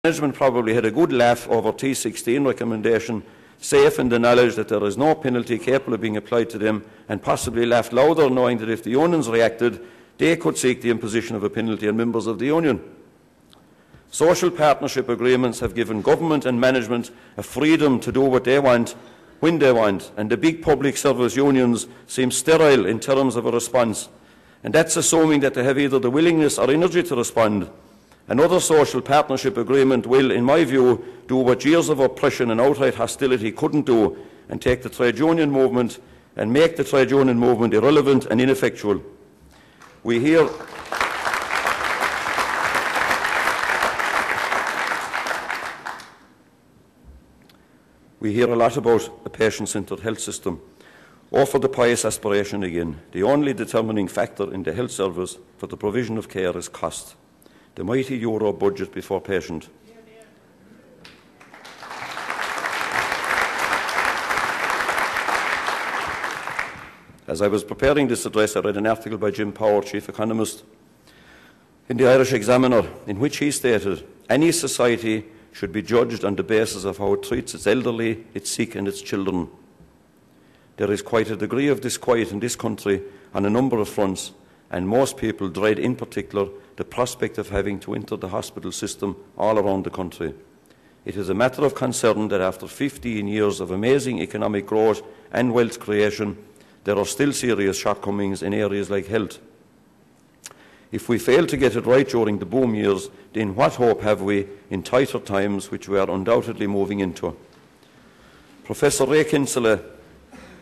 Management probably had a good laugh over T16 recommendation, safe in the knowledge that there is no penalty capable of being applied to them, and possibly laughed louder knowing that if the unions reacted, they could seek the imposition of a penalty on members of the union. Social partnership agreements have given government and management a freedom to do what they want, when they want, and the big public service unions seem sterile in terms of a response. And that's assuming that they have either the willingness or energy to respond. Another social partnership agreement will, in my view, do what years of oppression and outright hostility couldn't do, and take the trade union movement and make the trade union movement irrelevant and ineffectual. We hear a lot about a patient-centred health system. Or for the pious aspiration again, the only determining factor in the health service for the provision of care is cost. The mighty euro budget before patient. As I was preparing this address, I read an article by Jim Power, chief economist, in the Irish Examiner, in which he stated, any society should be judged on the basis of how it treats its elderly, its sick and its children. There is quite a degree of disquiet in this country on a number of fronts, and most people dread in particular the prospect of having to enter the hospital system all around the country. It is a matter of concern that after 15 years of amazing economic growth and wealth creation, there are still serious shortcomings in areas like health. If we fail to get it right during the boom years, then what hope have we in tighter times, which we are undoubtedly moving into? Professor Ray Kinsella,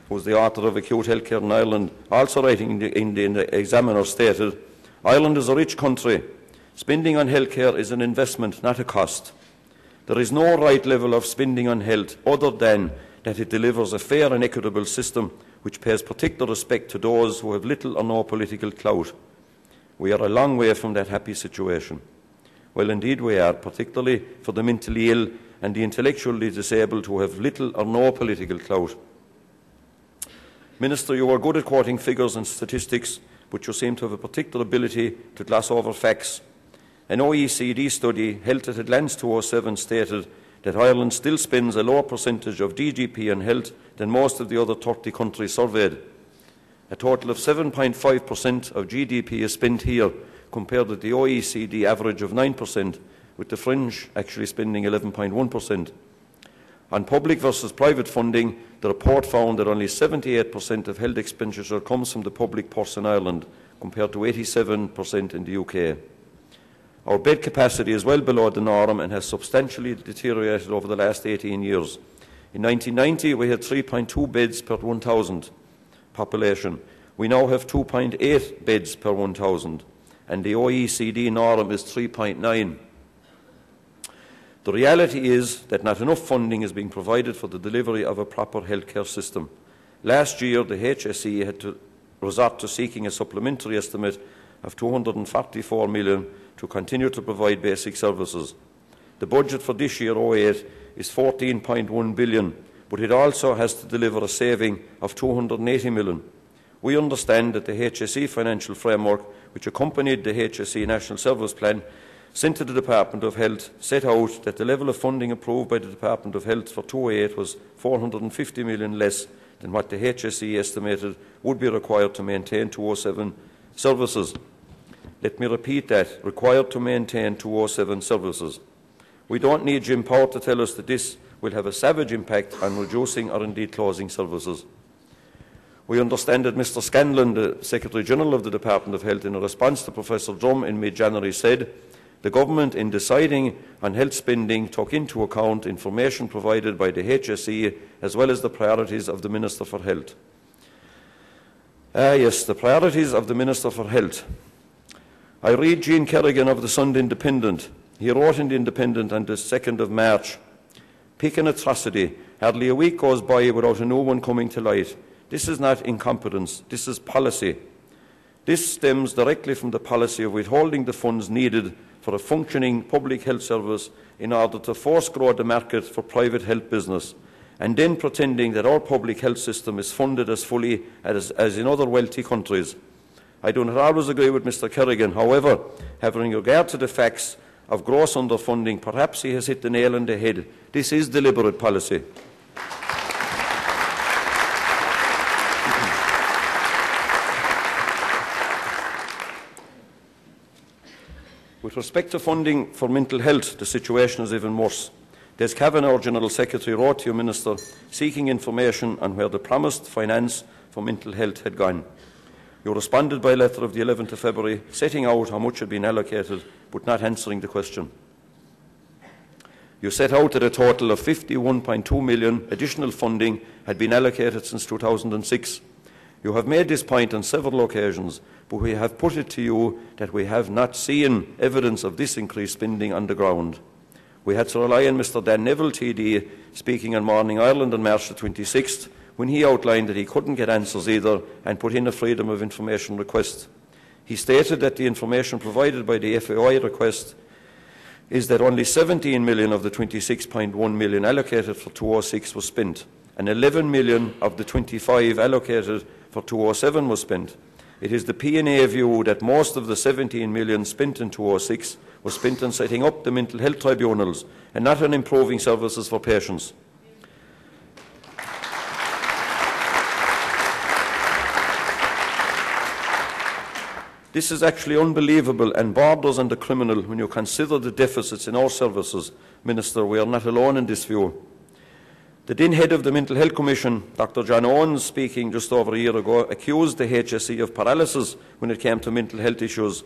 who is the author of Acute Healthcare in Ireland, also writing in the Examiner, stated, Ireland is a rich country. Spending on healthcare is an investment, not a cost. There is no right level of spending on health other than that it delivers a fair and equitable system which pays particular respect to those who have little or no political clout. We are a long way from that happy situation. Well, indeed we are, particularly for the mentally ill and the intellectually disabled who have little or no political clout. Minister, you are good at quoting figures and statistics, but you seem to have a particular ability to gloss over facts. An OECD study held at a glance 2007 stated that Ireland still spends a lower percentage of GDP on health than most of the other 30 countries surveyed. A total of 7.5% of GDP is spent here, compared with the OECD average of 9%, with the fringe actually spending 11.1%. On public versus private funding, the report found that only 78% of health expenditure comes from the public purse in Ireland, compared to 87% in the UK. Our bed capacity is well below the norm and has substantially deteriorated over the last 18 years. In 1990, we had 3.2 beds per 1,000 population. We now have 2.8 beds per 1,000, and the OECD norm is 3.9. The reality is that not enough funding is being provided for the delivery of a proper healthcare system. Last year, the HSE had to resort to seeking a supplementary estimate of $244 million to continue to provide basic services. The budget for this year, 08, is $14.1 billion, but it also has to deliver a saving of $280 million. We understand that the HSE financial framework, which accompanied the HSE National Service Plan, sent to the Department of Health, set out that the level of funding approved by the Department of Health for 2008 was $450 million less than what the HSE estimated would be required to maintain 2007 services. Let me repeat that, required to maintain 2007 services. We don't need Jim Power to tell us that this will have a savage impact on reducing or indeed closing services. We understand that Mr Scanlon, the Secretary-General of the Department of Health, in a response to Professor Drum in mid-January said, the government, in deciding on health spending, took into account information provided by the HSE as well as the priorities of the Minister for Health. Yes, the priorities of the Minister for Health. I read Jean Kerrigan of the Sunday Independent. He wrote in the Independent on the 2nd of March, pick an atrocity. Hardly a week goes by without a new one coming to light. This is not incompetence, this is policy. This stems directly from the policy of withholding the funds needed for a functioning public health service in order to force grow the market for private health business, and then pretending that our public health system is funded as fully as in other wealthy countries. I do not always agree with Mr Kerrigan. However, having regard to the facts, of gross underfunding, perhaps he has hit the nail on the head. This is deliberate policy. With respect to funding for mental health, the situation is even worse. Des Kavanagh, General Secretary, wrote to you, Minister, seeking information on where the promised finance for mental health had gone. You responded by letter of the 11th of February, setting out how much had been allocated, but not answering the question. You set out that a total of 51.2 million additional funding had been allocated since 2006. You have made this point on several occasions, but we have put it to you that we have not seen evidence of this increased spending on the ground. We had to rely on Mr Dan Neville, TD, speaking on Morning Ireland on March the 26th, when he outlined that he couldn't get answers either and put in a Freedom of Information request. He stated that the information provided by the FAI request is that only 17 million of the 26.1 million allocated for 206 was spent, and 11 million of the 25 allocated for 207 was spent. It is the PNA view that most of the 17 million spent in 206 was spent on setting up the mental health tribunals and not on improving services for patients. This is actually unbelievable and borders on the criminal when you consider the deficits in our services. Minister, we are not alone in this view. The then head of the Mental Health Commission, Dr John Owens, speaking just over a year ago, accused the HSE of paralysis when it came to mental health issues.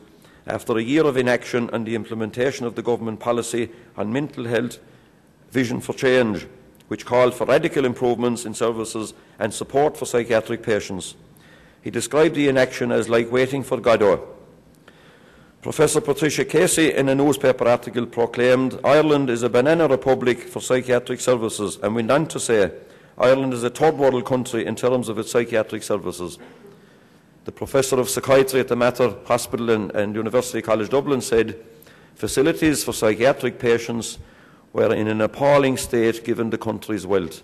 After a year of inaction on the implementation of the government policy on mental health vision for change, which called for radical improvements in services and support for psychiatric patients. He described the inaction as like waiting for Godot. Professor Patricia Casey, in a newspaper article, proclaimed Ireland is a banana republic for psychiatric services and went on to say Ireland is a third world country in terms of its psychiatric services. The Professor of Psychiatry at the Mater Hospital and University College Dublin said facilities for psychiatric patients were in an appalling state given the country's wealth.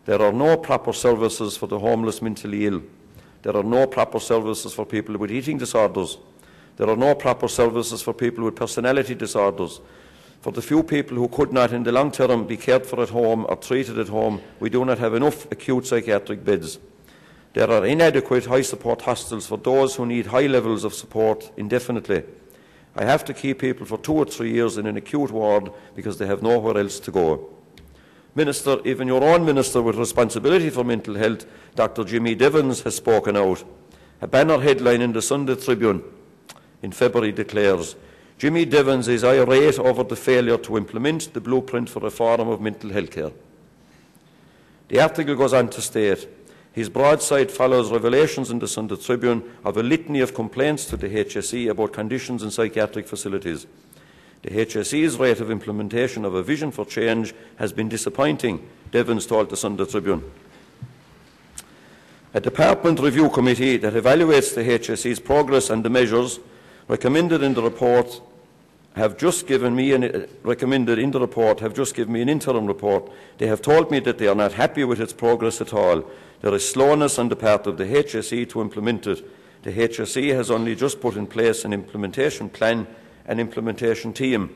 There are no proper services for the homeless mentally ill. There are no proper services for people with eating disorders. There are no proper services for people with personality disorders. For the few people who could not in the long term be cared for at home or treated at home, we do not have enough acute psychiatric beds. There are inadequate high support hostels for those who need high levels of support indefinitely. I have to keep people for 2 or 3 years in an acute ward because they have nowhere else to go. Minister, even your own minister with responsibility for mental health, Dr Jimmy Devons, has spoken out. A banner headline in the Sunday Tribune in February declares, Jimmy Devons is irate over the failure to implement the blueprint for reform of mental health care. The article goes on to state, his broadside follows revelations in the Sunday Tribune of a litany of complaints to the HSE about conditions in psychiatric facilities. The HSE's rate of implementation of a vision for change has been disappointing, Devons told the Sunday Tribune. A department review committee that evaluates the HSE's progress and the measures recommended in the report have just given me an interim report. They have told me that they are not happy with its progress at all. There is slowness on the part of the HSE to implement it. The HSE has only just put in place an implementation plan and implementation team.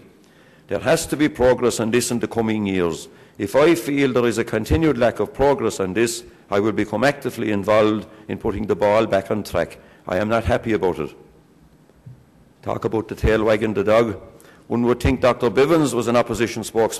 There has to be progress on this in the coming years. If I feel there is a continued lack of progress on this, I will become actively involved in putting the ball back on track. I am not happy about it. Talk about the tail wagging the dog. One would think Dr Bivens was an opposition spokesman.